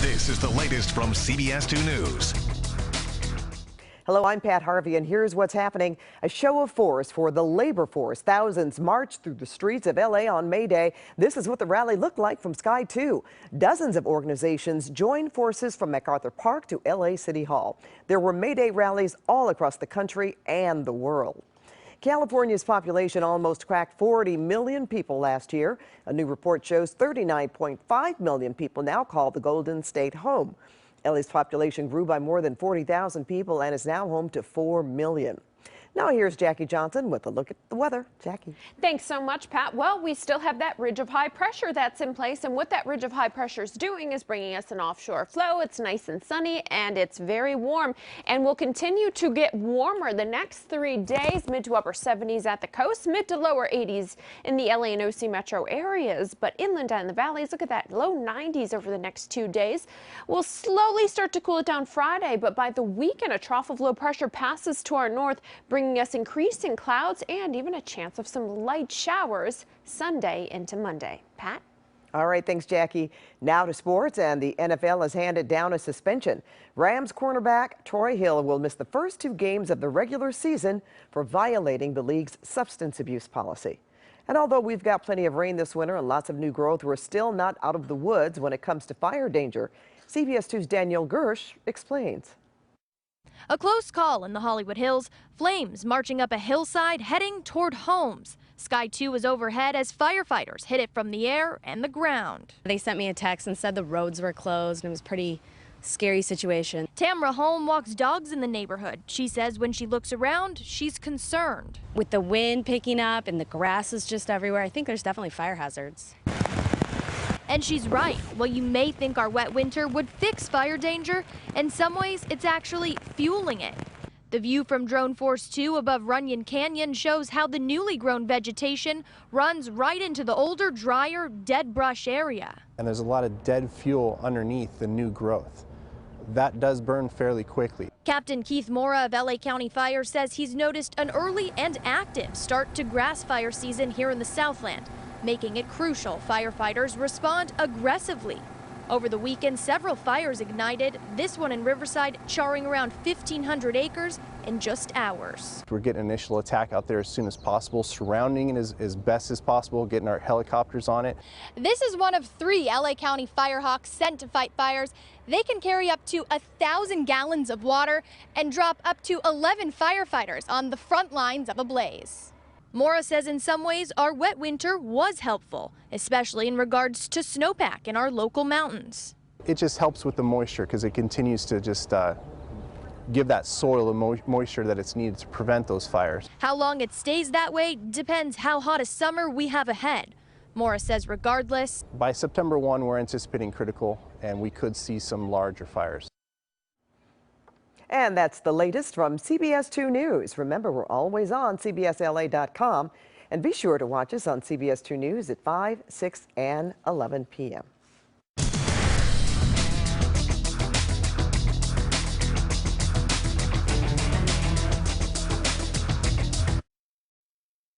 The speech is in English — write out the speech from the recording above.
This is the latest from CBS 2 News. Hello, I'm Pat Harvey, and here's what's happening. A show of force for the labor force. Thousands marched through the streets of L.A. on May Day. This is what the rally looked like from Sky 2. Dozens of organizations joined forces from MacArthur Park to L.A. City Hall. There were May Day rallies all across the country and the world. California's population almost cracked 40 million people last year. A new report shows 39.5 million people now call the Golden State home. LA's population grew by more than 40,000 people and is now home to 4 million. Now here's Jackie Johnson with a look at the weather. Jackie. Thanks so much, Pat. Well, we still have that ridge of high pressure that's in place, and what that ridge of high pressure is doing is bringing us an offshore flow. It's nice and sunny, and it's very warm, and will continue to get warmer the next 3 days. Mid to upper 70s at the coast, mid to lower 80s in the LA and OC metro areas, but inland and in the valleys, look at that, low 90s over the next 2 days. We'll slowly start to cool it down Friday, but by the weekend, a trough of low pressure passes to our north, bringing us increasing clouds and even a chance of some light showers Sunday into Monday. Pat? All right, thanks, Jackie. Now to sports, and the NFL has handed down a suspension. Rams cornerback Troy Hill will miss the first 2 games of the regular season for violating the league's substance abuse policy. And although we've got plenty of rain this winter and lots of new growth, we're still not out of the woods when it comes to fire danger. CBS 2's Danielle Gersh explains. A close call in the Hollywood Hills, flames marching up a hillside heading toward homes. Sky 2 was overhead as firefighters hit it from the air and the ground. They sent me a text and said the roads were closed and it was a pretty scary situation. Tamra Holm walks dogs in the neighborhood. She says when she looks around, she's concerned. With the wind picking up and the grass is just everywhere, I think there's definitely fire hazards. And she's right. While you may think our wet winter would fix fire danger, in some ways it's actually fueling it. The view from Drone Force 2 above Runyon Canyon shows how the newly grown vegetation runs right into the older, drier, dead brush area. And there's a lot of dead fuel underneath the new growth. That does burn fairly quickly. Captain Keith Mora of LA County Fire says he's noticed an early and active start to grass fire season here in the Southland, making it crucial firefighters respond aggressively. Over the weekend, several fires ignited, this one in Riverside charring around 1,500 acres in just hours. We're getting an initial attack out there as soon as possible, surrounding it as best as possible, getting our helicopters on it. This is one of 3 LA County Firehawks sent to fight fires. They can carry up to 1,000 gallons of water and drop up to 11 firefighters on the front lines of a blaze. Mora says in some ways our wet winter was helpful, especially in regards to snowpack in our local mountains. It just helps with the moisture because it continues to just give that soil the moisture that it's needed to prevent those fires. How long it stays that way depends how hot a summer we have ahead. Mora says regardless, by September 1, we're anticipating critical and we could see some larger fires. And that's the latest from CBS 2 News. Remember, we're always on CBSLA.com. And be sure to watch us on CBS 2 News at 5, 6, and 11 p.m.